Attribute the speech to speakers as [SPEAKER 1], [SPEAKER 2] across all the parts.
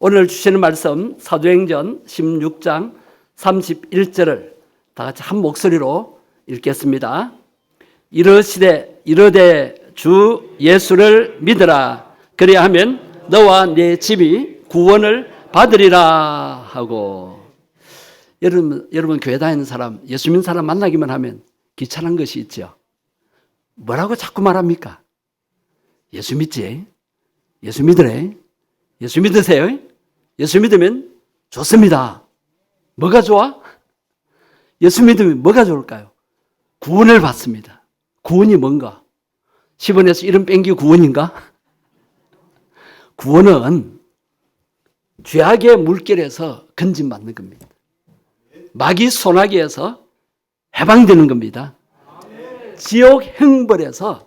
[SPEAKER 1] 오늘 주시는 말씀 사도행전 16장 31절을 다 같이 한 목소리로 읽겠습니다. 이르되 주 예수를 믿으라. 그리하면 너와 네 집이 구원을 받으리라 하고. 여러분 교회 다니는 사람, 예수 믿는 사람 만나기만 하면 귀찮은 것이 있죠. 뭐라고 자꾸 말합니까? 예수 믿지? 예수 믿으래? 예수 믿으세요? 예수 믿으면 좋습니다. 뭐가 좋아? 예수 믿으면 뭐가 좋을까요? 구원을 받습니다. 구원이 뭔가? 10원에서 이름 뺑기 구원인가? 구원은 죄악의 물결에서 건진받는 겁니다. 마귀 소나기에서 해방되는 겁니다. 지옥 형벌에서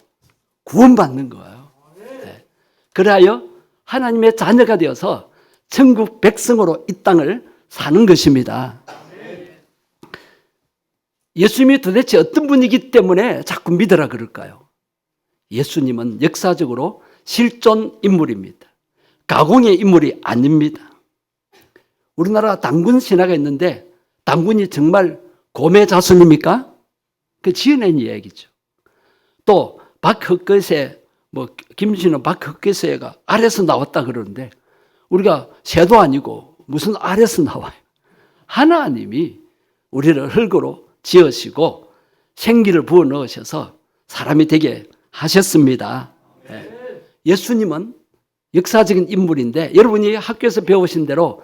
[SPEAKER 1] 구원받는 거예요. 네. 그래야 하나님의 자녀가 되어서 천국 백성으로 이 땅을 사는 것입니다. 예수님이 도대체 어떤 분이기 때문에 자꾸 믿으라 그럴까요? 예수님은 역사적으로 실존 인물입니다. 가공의 인물이 아닙니다. 우리나라 당군 신화가 있는데 당군이 정말 곰의 자손입니까? 그 지어낸 이야기죠. 또 박흑거세, 김신호 박흑거세가 아래서 나왔다 그러는데 우리가 새도 아니고 무슨 아래서 나와요. 하나님이 우리를 흙으로 지으시고 생기를 부어 넣으셔서 사람이 되게 하셨습니다. 예수님은 역사적인 인물인데 여러분이 학교에서 배우신 대로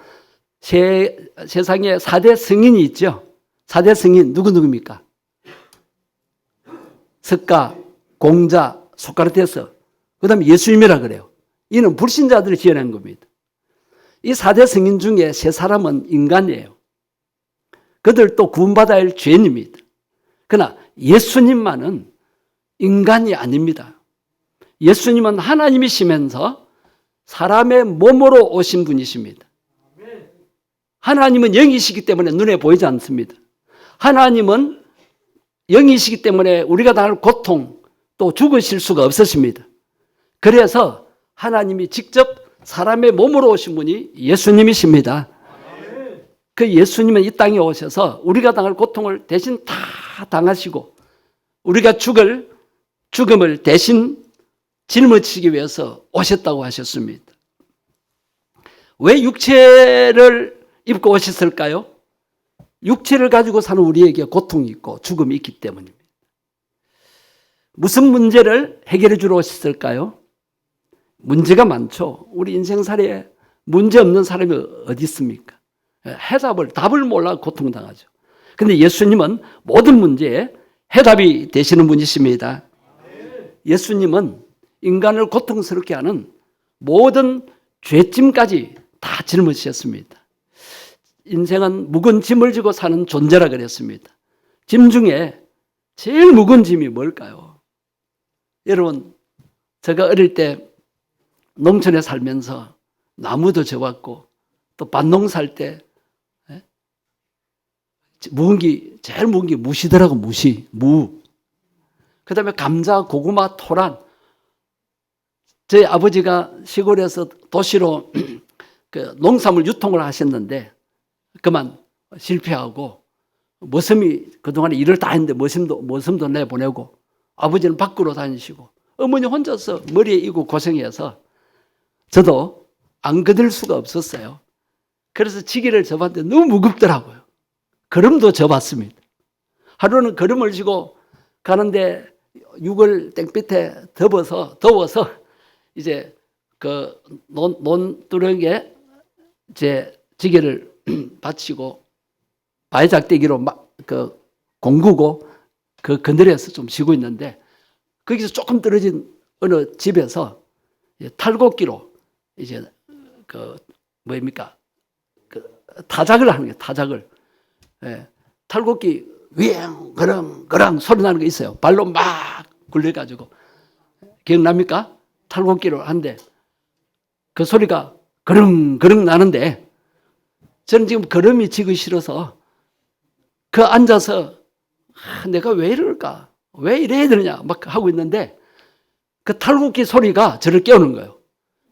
[SPEAKER 1] 세상에 4대 성인이 있죠. 4대 성인 누구입니까? 석가, 공자, 소크라테스, 그 다음에 예수님이라 그래요. 이는 불신자들이 지어낸 겁니다. 이 4대 성인 중에 3사람은 인간이에요. 그들도 구원받아야 할 죄인입니다. 그러나 예수님만은 인간이 아닙니다. 예수님은 하나님이시면서 사람의 몸으로 오신 분이십니다. 하나님은 영이시기 때문에 눈에 보이지 않습니다. 하나님은 영이시기 때문에 우리가 당할 고통 또 죽으실 수가 없으십니다. 그래서 하나님이 직접 사람의 몸으로 오신 분이 예수님이십니다. 그 예수님은 이 땅에 오셔서 우리가 당할 고통을 대신 다 당하시고 우리가 죽을 죽음을 대신 짊어지기 위해서 오셨다고 하셨습니다. 왜 육체를 입고 오셨을까요? 육체를 가지고 사는 우리에게 고통이 있고 죽음이 있기 때문입니다. 무슨 문제를 해결해 주러 오셨을까요? 문제가 많죠. 우리 인생살이에 문제 없는 사람이 어디 있습니까? 답을 몰라 고통당하죠. 그런데 예수님은 모든 문제에 해답이 되시는 분이십니다. 예수님은 인간을 고통스럽게 하는 모든 죄짐까지 다 짊어지셨습니다. 인생은 무거운 짐을 지고 사는 존재라 그랬습니다. 짐 중에 제일 무거운 짐이 뭘까요? 여러분, 제가 어릴 때 농촌에 살면서 나무도 져왔고 또 밭농 살 때 제일 무거운 게 무시더라고. 무. 그 다음에 감자, 고구마, 토란. 저희 아버지가 시골에서 도시로 그 농산물 유통을 하셨는데 그만 실패하고 머슴이 그동안에 일을 다 했는데 머슴도 내보내고 아버지는 밖으로 다니시고 어머니 혼자서 머리에 이고 고생해서 저도 안 거들 수가 없었어요. 그래서 지게를 접었는데 너무 무겁더라고요. 걸음도 접었습니다. 하루는 걸음을 지고 가는데 육을 땡볕에 더워서 이제 그 논두렁에 제 지게를 받치고 바위작대기로 공구고 그 그늘에서 좀 쉬고 있는데 거기서 조금 떨어진 어느 집에서 탈곡기로 이제 타작을 하는 거예요. 타작을. 탈곡기 위엥 그렁 소리 나는 거 있어요. 발로 막 굴려가지고 기억납니까? 탈곡기로 하는데 그 소리가 그렁 나는데 저는 지금 걸음이 지기 싫어서 그 앉아서 내가 왜 이럴까? 왜 이래야 되느냐? 막 하고 있는데 그 탈곡기 소리가 저를 깨우는 거예요.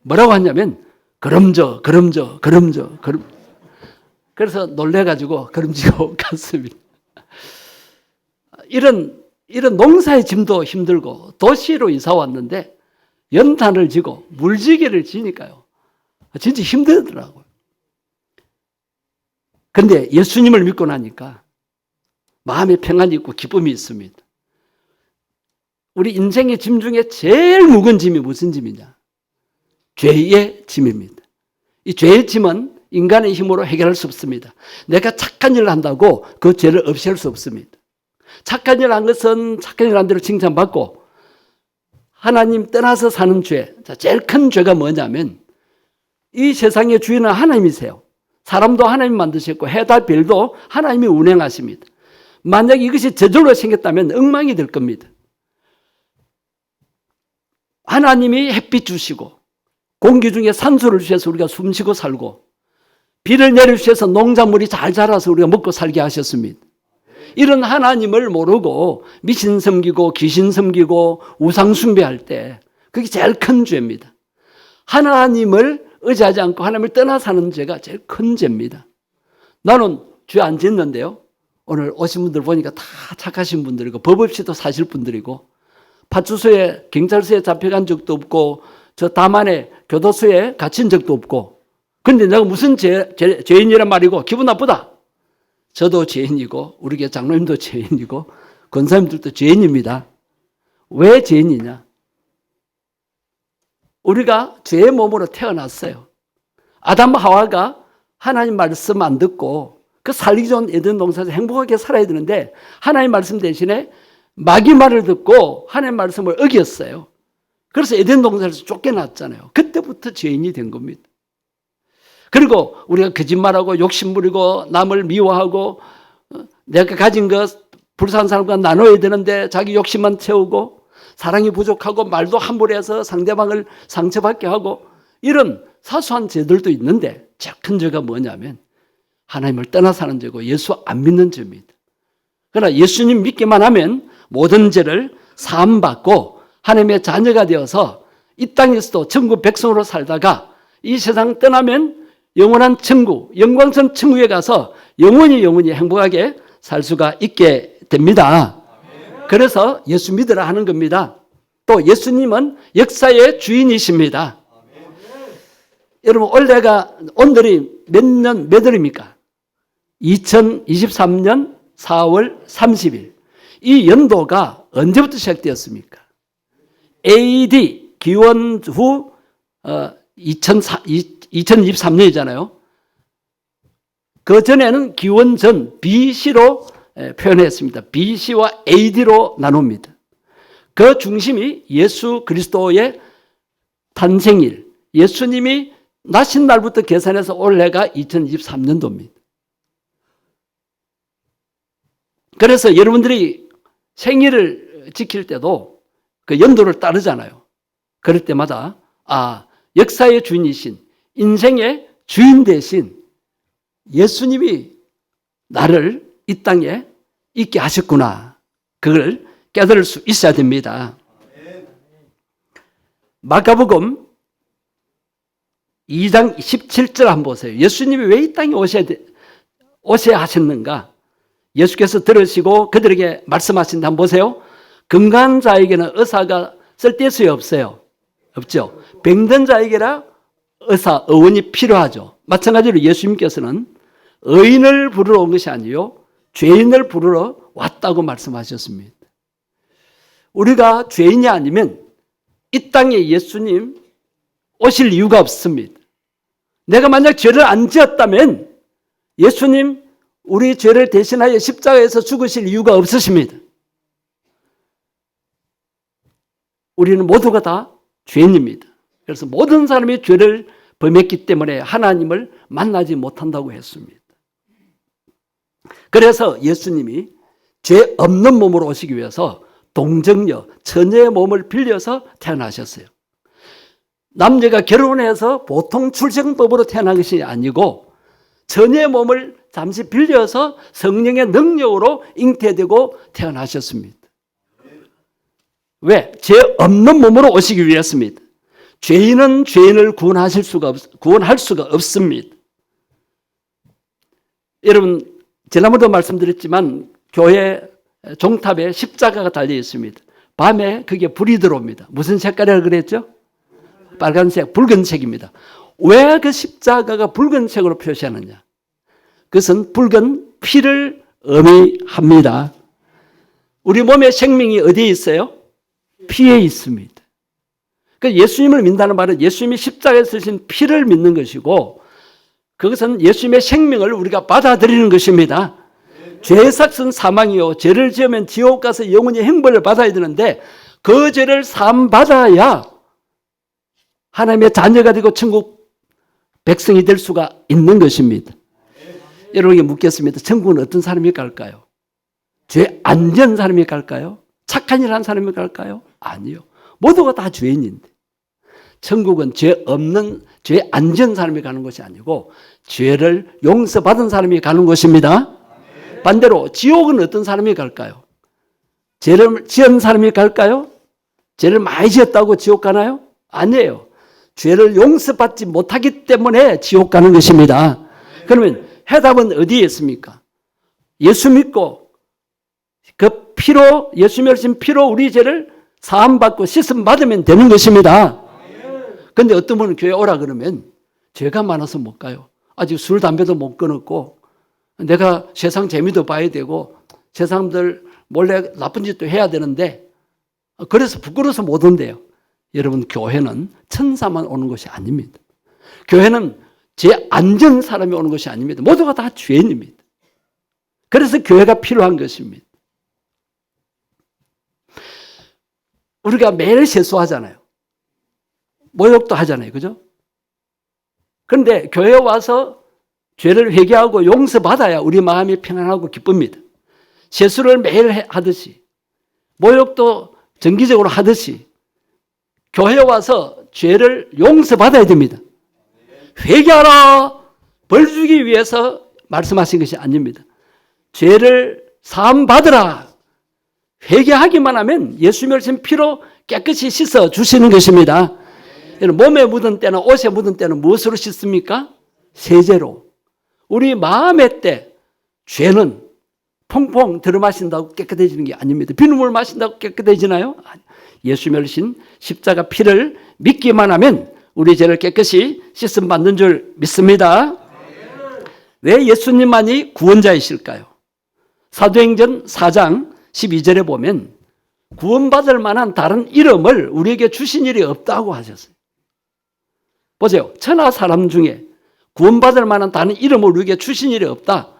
[SPEAKER 1] 뭐라고 하냐면 그럼저. 그래서 놀래가지고 그럼지고 갔습니다. 이런 농사의 짐도 힘들고 도시로 이사 왔는데 연탄을 지고 물지개를 지니까요. 진짜 힘들더라고요. 그런데 예수님을 믿고 나니까 마음에 평안이 있고 기쁨이 있습니다. 우리 인생의 짐 중에 제일 무거운 짐이 무슨 짐이냐? 죄의 짐입니다. 이 죄의 짐은 인간의 힘으로 해결할 수 없습니다. 내가 착한 일을 한다고 그 죄를 없앨 수 없습니다. 착한 일을 한 것은 착한 일을 한 대로 칭찬받고 하나님 떠나서 사는 죄, 제일 큰 죄가 뭐냐면 이 세상의 주인은 하나님이세요. 사람도 하나님 만드셨고 해달 별도 하나님이 운행하십니다. 만약 이것이 저절로 생겼다면 엉망이 될 겁니다. 하나님이 햇빛 주시고 공기 중에 산소를 주셔서 우리가 숨쉬고 살고 비를 내려주셔서 농작물이 잘 자라서 우리가 먹고 살게 하셨습니다. 이런 하나님을 모르고 미신 섬기고 귀신 섬기고 우상 숭배할 때 그게 제일 큰 죄입니다. 하나님을 의지하지 않고 하나님을 떠나 사는 죄가 제일 큰 죄입니다. 나는 죄 안 짓는데요. 오늘 오신 분들 보니까 다 착하신 분들이고 법 없이도 사실 분들이고 파출소에 경찰서에 잡혀간 적도 없고 저 다만에 교도소에 갇힌 적도 없고 근데 내가 무슨 죄인이란 말이고 기분 나쁘다. 저도 죄인이고 우리 교회 장로님도 죄인이고 권사님들도 죄인입니다. 왜 죄인이냐? 우리가 죄의 몸으로 태어났어요. 아담 하와가 하나님 말씀 안 듣고 그 살기 좋은 에덴 동산에서 행복하게 살아야 되는데 하나님 말씀 대신에 마귀 말을 듣고 하나님 말씀을 어겼어요. 그래서 에덴 동산에서 쫓겨났잖아요. 그때부터 죄인이 된 겁니다. 그리고 우리가 거짓말하고 욕심부리고 남을 미워하고 내가 가진 것 불쌍한 사람과 나눠야 되는데 자기 욕심만 채우고 사랑이 부족하고 말도 함부로 해서 상대방을 상처받게 하고 이런 사소한 죄들도 있는데 제일 큰 죄가 뭐냐면 하나님을 떠나 사는 죄고 예수 안 믿는 죄입니다. 그러나 예수님 믿기만 하면 모든 죄를 사함받고 하나님의 자녀가 되어서 이 땅에서도 천국 백성으로 살다가 이 세상 떠나면 영원한 천국, 영광선 천국에 가서 영원히 행복하게 살 수가 있게 됩니다. 그래서 예수 믿으라 하는 겁니다. 또 예수님은 역사의 주인이십니다. 여러분 오늘이 몇 월입니까? 2023년 4월 30일. 이 연도가 언제부터 시작되었습니까? AD 기원 후 2023년이잖아요. 그 전에는 기원 전 BC로 표현했습니다. BC와 AD로 나눕니다. 그 중심이 예수 그리스도의 탄생일, 예수님이 나신 날부터 계산해서 올해가 2023년도입니다. 그래서 여러분들이 생일을 지킬 때도 그 연도를 따르잖아요. 그럴 때마다 역사의 주인이신 인생의 주인 대신 예수님이 나를 이 땅에 있게 하셨구나. 그걸 깨달을 수 있어야 됩니다. 마가복음 2장 17절 한번 보세요. 예수님이 왜 이 땅에 오셔야 하셨는가? 예수께서 들으시고 그들에게 말씀하신다 한번 보세요. 건강한 자에게는 의사가 쓸데없어요, 없어요? 없죠. 병든 자에게라 의원이 필요하죠. 마찬가지로 예수님께서는 의인을 부르러 온 것이 아니요 죄인을 부르러 왔다고 말씀하셨습니다. 우리가 죄인이 아니면 이 땅에 예수님 오실 이유가 없습니다. 내가 만약 죄를 안 지었다면 예수님 우리 죄를 대신하여 십자가에서 죽으실 이유가 없으십니다. 우리는 모두가 다 죄인입니다. 그래서 모든 사람이 죄를 범했기 때문에 하나님을 만나지 못한다고 했습니다. 그래서 예수님이 죄 없는 몸으로 오시기 위해서 동정녀, 처녀의 몸을 빌려서 태어나셨어요. 남녀가 결혼해서 보통 출생법으로 태어난 것이 아니고 처녀의 몸을 잠시 빌려서 성령의 능력으로 잉태되고 태어나셨습니다. 왜? 죄 없는 몸으로 오시기 위해서입니다. 죄인은 죄인을 구원할 수가 없습니다. 여러분, 지난번에도 말씀드렸지만 교회 종탑에 십자가가 달려 있습니다. 밤에 그게 불이 들어옵니다. 무슨 색깔이라고 그랬죠? 빨간색, 붉은색입니다. 왜 그 십자가가 붉은색으로 표시하느냐? 그것은 붉은 피를 의미합니다. 우리 몸의 생명이 어디에 있어요? 피에 있습니다. 그 예수님을 믿는다는 말은 예수님이 십자가에 쓰신 피를 믿는 것이고, 그것은 예수님의 생명을 우리가 받아들이는 것입니다. 죄의 삭은 사망이요, 죄를 지으면 지옥 가서 영원히 형벌을 받아야 되는데 그 죄를 사함받아야 하나님의 자녀가 되고 천국 백성이 될 수가 있는 것입니다. 여러분에게 묻겠습니다. 천국은 어떤 사람이 갈까요? 죄 안 지은 사람이 갈까요? 착한 일 한 사람이 갈까요? 아니요. 모두가 다 죄인인데. 천국은 죄 안 지은 사람이 가는 것이 아니고 죄를 용서받은 사람이 가는 것입니다. 반대로 지옥은 어떤 사람이 갈까요? 죄를 지은 사람이 갈까요? 죄를 많이 지었다고 지옥 가나요? 아니에요. 죄를 용서받지 못하기 때문에 지옥 가는 것입니다. 그러면 해답은 어디에 있습니까? 예수 믿고 그 피로, 예수님이 흘리신 피로 우리 죄를 사함받고 씻음 받으면 되는 것입니다. 그런데 어떤 분은 교회 오라 그러면 죄가 많아서 못 가요. 아직 술, 담배도 못 끊었고 내가 세상 재미도 봐야 되고 세상들 몰래 나쁜 짓도 해야 되는데 그래서 부끄러워서 못 온대요. 여러분, 교회는 천사만 오는 것이 아닙니다. 교회는 죄 안 지은 사람이 오는 것이 아닙니다. 모두가 다 죄인입니다. 그래서 교회가 필요한 것입니다. 우리가 매일 세수하잖아요. 모욕도 하잖아요. 그죠? 그런데 교회에 와서 죄를 회개하고 용서받아야 우리 마음이 편안하고 기쁩니다. 세수를 매일 하듯이, 모욕도 정기적으로 하듯이 교회에 와서 죄를 용서받아야 됩니다. 회개하라! 벌 주기 위해서 말씀하신 것이 아닙니다. 죄를 사함받으라! 회개하기만 하면 예수님의 흘리신 피로 깨끗이 씻어 주시는 것입니다. 몸에 묻은 때나 옷에 묻은 때는 무엇으로 씻습니까? 세제로. 우리 마음의 때 죄는 퐁퐁 들어마신다고 깨끗해지는 게 아닙니다. 비누물 마신다고 깨끗해지나요? 예수님이 흘리신 십자가 피를 믿기만 하면 우리 죄를 깨끗이 씻음 받는 줄 믿습니다. 왜 예수님만이 구원자이실까요? 사도행전 4장 12절에 보면 구원받을 만한 다른 이름을 우리에게 주신 일이 없다고 하셨어요. 보세요. 천하 사람 중에 구원받을 만한 다른 이름을 우리에게 주신 일이 없다.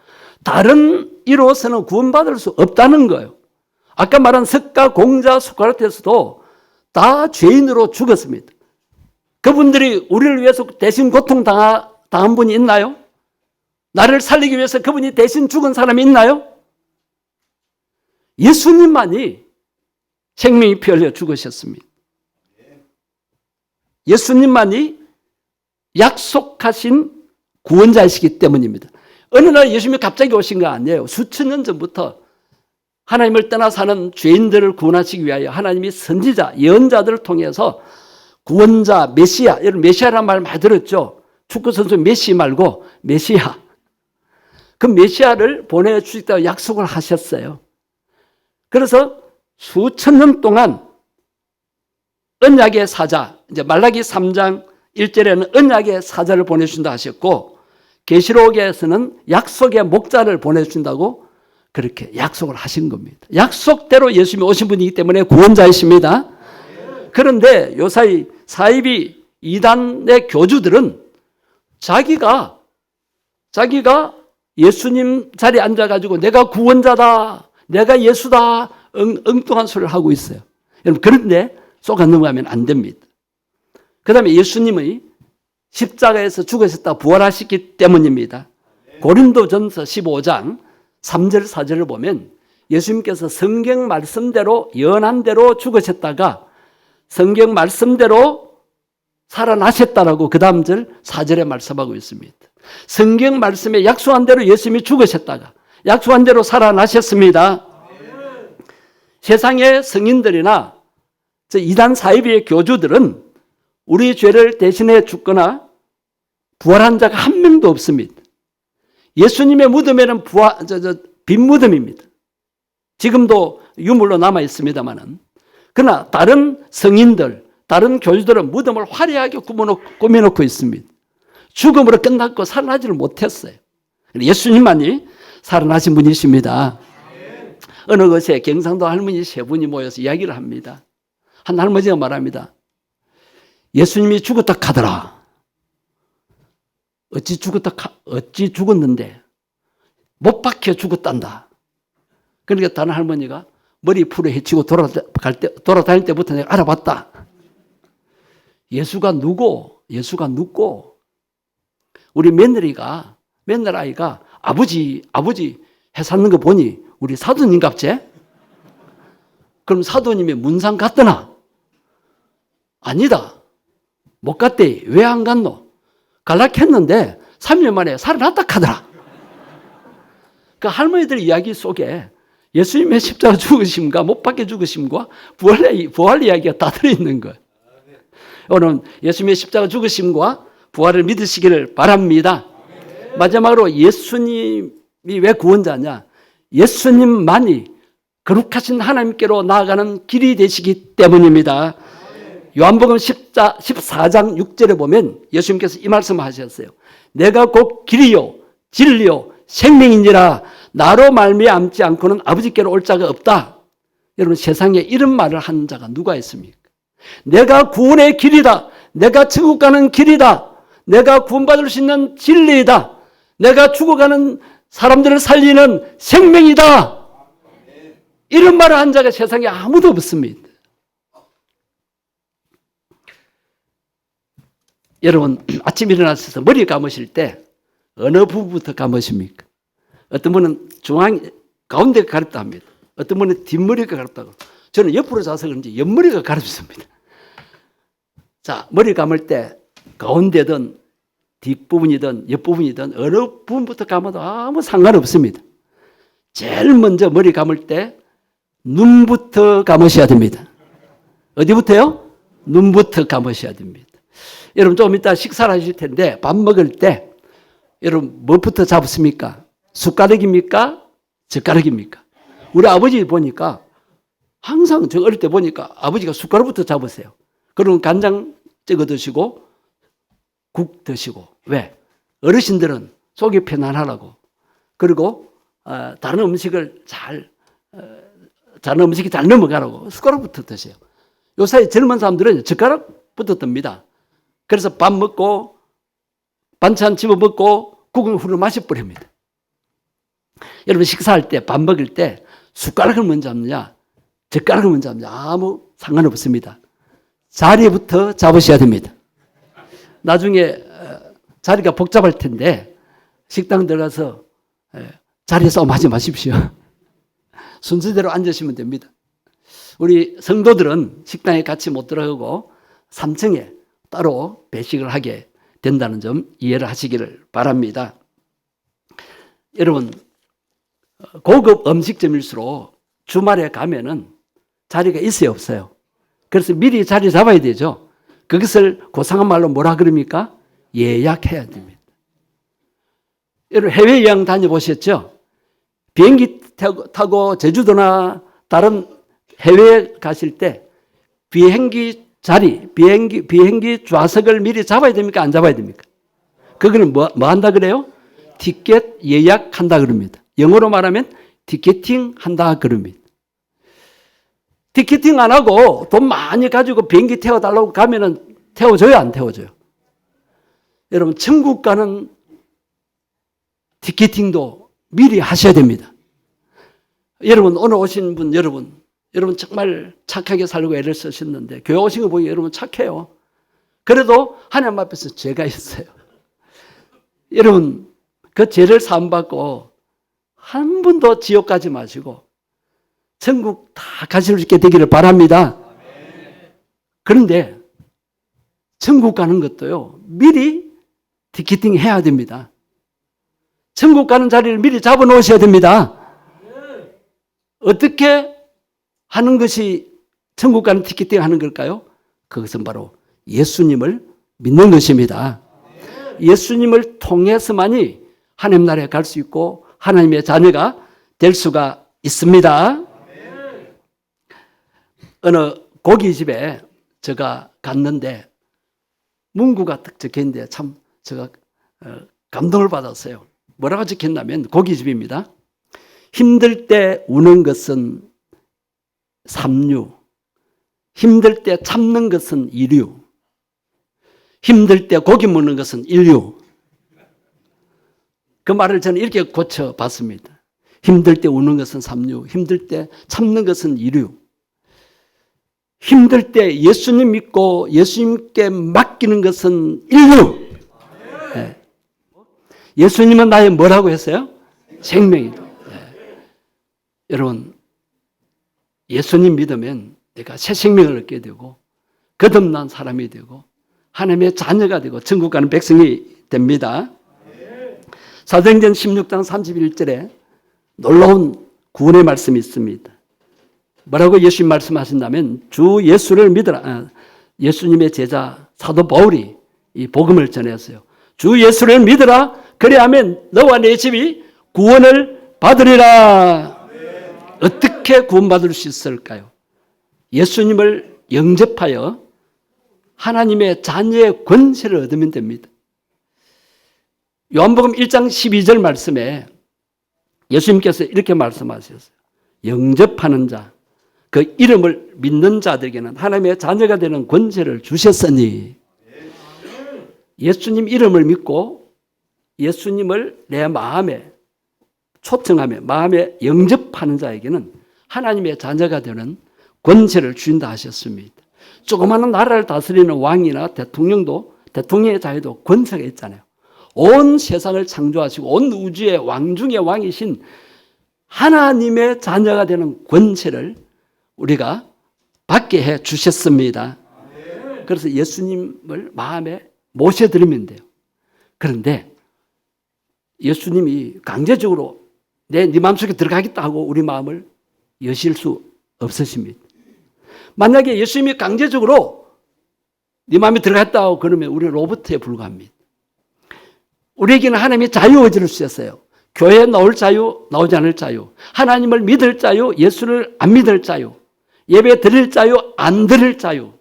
[SPEAKER 1] 다른 이로서는 구원받을 수 없다는 거예요. 아까 말한 석가, 공자, 소크라테스도 다 죄인으로 죽었습니다. 그분들이 우리를 위해서 대신 고통당한 분이 있나요? 나를 살리기 위해서 그분이 대신 죽은 사람이 있나요? 예수님만이 생명이 피 흘려 죽으셨습니다. 예수님만이 약속하신 구원자이시기 때문입니다. 어느 날 예수님이 갑자기 오신 거 아니에요. 수천 년 전부터 하나님을 떠나 사는 죄인들을 구원하시기 위하여 하나님이 선지자, 예언자들을 통해서 구원자, 메시아, 여러분 메시아라는 말 많이 들었죠. 축구선수 메시 말고 메시아. 그 메시아를 보내주시겠다고 약속을 하셨어요. 그래서 수천 년 동안 언약의 사자, 이제 말라기 3장 1절에는 언약의 사자를 보내주신다 하셨고, 계시록에서는 약속의 목자를 보내주신다고 그렇게 약속을 하신 겁니다. 약속대로 예수님이 오신 분이기 때문에 구원자이십니다. 그런데 요사이 사이비 이단의 교주들은 자기가 예수님 자리에 앉아가지고 내가 구원자다, 내가 예수다, 엉뚱한 소리를 하고 있어요. 여러분, 그런데 속아 넘어가면 안 됩니다. 그 다음에 예수님의 십자가에서 죽으셨다 부활하셨기 때문입니다. 고린도전서 15장 3절 4절을 보면 예수님께서 성경 말씀대로 예언한 대로 죽으셨다가 성경 말씀대로 살아나셨다라고 그 다음 절 4절에 말씀하고 있습니다. 성경 말씀에 약속한 대로 예수님이 죽으셨다가 약속한 대로 살아나셨습니다. 세상의 성인들이나 이단 사이비의 교주들은 우리 죄를 대신해 죽거나 부활한 자가 한 명도 없습니다. 예수님의 무덤에는 빈 무덤입니다. 지금도 유물로 남아 있습니다만은. 그러나 다른 성인들, 다른 교주들은 무덤을 화려하게 꾸며놓고 있습니다. 죽음으로 끝났고 살아나지를 못했어요. 예수님만이 살아나신 분이십니다. 어느 곳에 경상도 할머니 세 분이 모여서 이야기를 합니다. 한 할머니가 말합니다. 예수님이 죽었다 카더라. 어찌 죽었는데 못 박혀 죽었단다. 그러니까 다른 할머니가 머리 풀에 헤치고 돌아다닐 때부터 내가 알아봤다. 예수가 누구? 우리 며느라이가 아버지 해샀는 거 보니 우리 사도님 같제? 그럼 사도님의 문상 갔더나? 아니다. 못 갔대. 왜 안 갔노? 갈락했는데 3년 만에 살아났다 카더라. 그 할머니들 이야기 속에 예수님의 십자가 죽으심과 못 박혀 죽으심과 부활 이야기가 다 들어있는 거예요. 오늘 예수님의 십자가 죽으심과 부활을 믿으시기를 바랍니다. 마지막으로 예수님이 왜 구원자냐? 예수님만이 거룩하신 하나님께로 나아가는 길이 되시기 때문입니다. 요한복음 14장 6절에 보면 예수님께서 이 말씀을 하셨어요. 내가 곧 길이요 진리요 생명인지라 나로 말미암지 않고는 아버지께로 올 자가 없다. 여러분 세상에 이런 말을 하는 자가 누가 있습니까? 내가 구원의 길이다. 내가 천국 가는 길이다. 내가 구원받을 수 있는 진리이다. 내가 죽어가는 사람들을 살리는 생명이다. 이런 말을 한 자가 세상에 아무도 없습니다. 여러분 아침에 일어나셔서 머리 감으실 때 어느 부분부터 감으십니까? 어떤 분은 가운데가 가렵다 합니다. 어떤 분은 뒷머리가 가렵다고. 저는 옆으로 자서 그런지 옆머리가 가렵습니다. 자, 머리 감을 때 가운데든 뒷부분이든 옆부분이든 어느 부분부터 감아도 아무 상관없습니다. 제일 먼저 머리 감을 때 눈부터 감으셔야 됩니다. 어디부터요? 눈부터 감으셔야 됩니다. 여러분 좀 이따 식사를 하실 텐데 밥 먹을 때 여러분 뭐부터 잡습니까? 숟가락입니까? 젓가락입니까? 우리 아버지 보니까 항상 저 어릴 때 보니까 아버지가 숟가락부터 잡으세요. 그러면 간장 찍어 드시고 국 드시고. 왜? 어르신들은 속이 편안하라고. 그리고 다른 음식을 다른 음식이 잘 넘어가라고 숟가락부터 드세요. 요새 젊은 사람들은 젓가락부터 듭니다. 그래서 밥 먹고 반찬 집어 먹고 국을 후루 마셔버립니다. 여러분 식사할 때 밥 먹을 때 숟가락을 먼저 잡느냐 젓가락을 먼저 잡느냐 아무 상관없습니다. 자리부터 잡으셔야 됩니다. 나중에 자리가 복잡할 텐데 식당 들어가서 자리 싸움 하지 마십시오. 순서대로 앉으시면 됩니다. 우리 성도들은 식당에 같이 못 들어가고 3층에 따로 배식을 하게 된다는 점 이해를 하시기를 바랍니다. 여러분 고급 음식점일수록 주말에 가면은 자리가 있어요 없어요? 그래서 미리 자리 잡아야 되죠. 그것을 고상한 말로 뭐라 그럽니까? 예약해야 됩니다. 여러분 해외여행 다녀보셨죠? 비행기 타고 제주도나 다른 해외에 가실 때 비행기 자리, 비행기 좌석을 미리 잡아야 됩니까? 안 잡아야 됩니까? 그거는 뭐 한다 그래요? 티켓 예약한다 그럽니다. 영어로 말하면 티켓팅 한다 그럽니다. 티켓팅 안 하고 돈 많이 가지고 비행기 태워달라고 가면은 태워줘요? 안 태워줘요? 여러분 천국 가는 티켓팅도 미리 하셔야 됩니다. 여러분 오늘 오신 분 여러분 정말 착하게 살고 애를 쓰셨는데 교회 오신 거 보니 여러분 착해요. 그래도 하나님 앞에서 죄가 있어요. 여러분 그 죄를 사함받고 한 번도 지옥 가지 마시고 천국 다 가실 수 있게 되기를 바랍니다. 그런데 천국 가는 것도요 미리 티켓팅 해야 됩니다. 천국 가는 자리를 미리 잡아 놓으셔야 됩니다. 어떻게 하는 것이 천국 가는 티켓팅 하는 걸까요? 그것은 바로 예수님을 믿는 것입니다. 예수님을 통해서만이 하나님 나라에 갈 수 있고 하나님의 자녀가 될 수가 있습니다. 어느 고깃집에 제가 갔는데 문구가 딱 적혀있는데 참 제가 감동을 받았어요. 뭐라고 적혔냐면 고깃집입니다. 힘들 때 우는 것은 삼류, 힘들 때 참는 것은 이류, 힘들 때 고기 먹는 것은 인류. 그 말을 저는 이렇게 고쳐봤습니다. 힘들 때 우는 것은 삼류, 힘들 때 참는 것은 이류. 힘들 때 예수님 믿고 예수님께 맡기는 것은 인류. 네. 예수님은 나의 뭐라고 했어요? 생명이다. 네. 여러분, 예수님 믿으면 내가 새 생명을 얻게 되고 거듭난 사람이 되고 하나님의 자녀가 되고 천국 가는 백성이 됩니다. 사도행전 16장 31절에 놀라운 구원의 말씀이 있습니다. 뭐라고 예수님 말씀하신다면 주 예수를 믿으라. 예수님의 제자 사도 바울이 이 복음을 전했어요. 주 예수를 믿으라. 그래야면 너와 내 집이 구원을 받으리라. 어떻게 구원받을 수 있을까요? 예수님을 영접하여 하나님의 자녀의 권세를 얻으면 됩니다. 요한복음 1장 12절 말씀에 예수님께서 이렇게 말씀하셨어요. 영접하는 자, 그 이름을 믿는 자들에게는 하나님의 자녀가 되는 권세를 주셨으니, 예수님 이름을 믿고 예수님을 내 마음에 초청하며 마음에 영접하는 자에게는 하나님의 자녀가 되는 권세를 주신다 하셨습니다. 조그마한 나라를 다스리는 왕이나 대통령도, 대통령의 자에도 권세가 있잖아요. 온 세상을 창조하시고 온 우주의 왕 중의 왕이신 하나님의 자녀가 되는 권세를 우리가 받게 해 주셨습니다. 그래서 예수님을 마음에 모셔드리면 돼요. 그런데 예수님이 강제적으로 네 마음속에 들어가겠다 하고 우리 마음을 여실 수 없으십니다. 만약에 예수님이 강제적으로 네 마음에 들어갔다 하고 그러면 우리는 로봇에 불과합니다. 우리에게는 하나님이 자유의지를 주셨어요. 교회에 나올 자유, 나오지 않을 자유, 하나님을 믿을 자유, 예수를 안 믿을 자유, 예배 드릴 자유, 안 드릴 자유.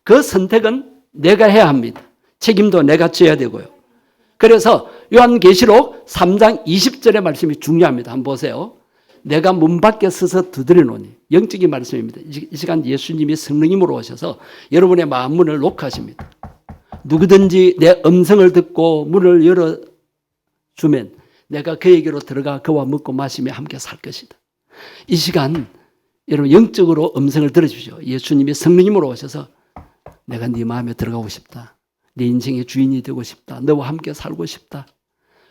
[SPEAKER 1] 그 선택은 내가 해야 합니다. 책임도 내가 져야 되고요. 그래서 요한계시록 3장 20절의 말씀이 중요합니다. 한번 보세요. 내가 문 밖에 서서 두드리노니, 영적인 말씀입니다. 이 시간 예수님이 성령님으로 오셔서 여러분의 마음 문을 녹화하십니다. 누구든지 내 음성을 듣고 문을 열어주면 내가 그에게로 들어가 그와 먹고 마시며 함께 살 것이다. 이 시간 여러분 영적으로 음성을 들어주십시오. 예수님이 성령님으로 오셔서 내가 네 마음에 들어가고 싶다. 네 인생의 주인이 되고 싶다. 너와 함께 살고 싶다.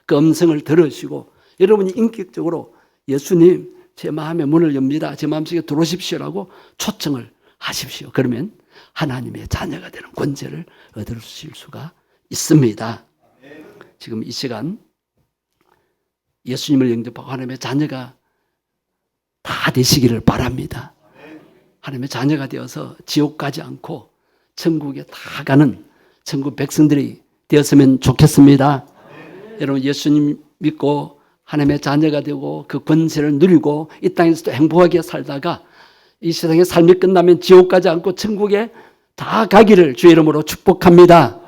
[SPEAKER 1] 그 음성을 들으시고 여러분이 인격적으로 예수님 제 마음의 문을 엽니다. 제 마음속에 들어오십시오라고 초청을 하십시오. 그러면 하나님의 자녀가 되는 권세를 얻으실 수가 있습니다. 지금 이 시간 예수님을 영접하고 하나님의 자녀가 다 되시기를 바랍니다. 하나님의 자녀가 되어서 지옥 가지 않고 천국에 다 가는 천국 백성들이 되었으면 좋겠습니다. 여러분 예수님 믿고 하나님의 자녀가 되고 그 권세를 누리고 이 땅에서도 행복하게 살다가 이 세상의 삶이 끝나면 지옥 가지 않고 천국에 다 가기를 주의 이름으로 축복합니다.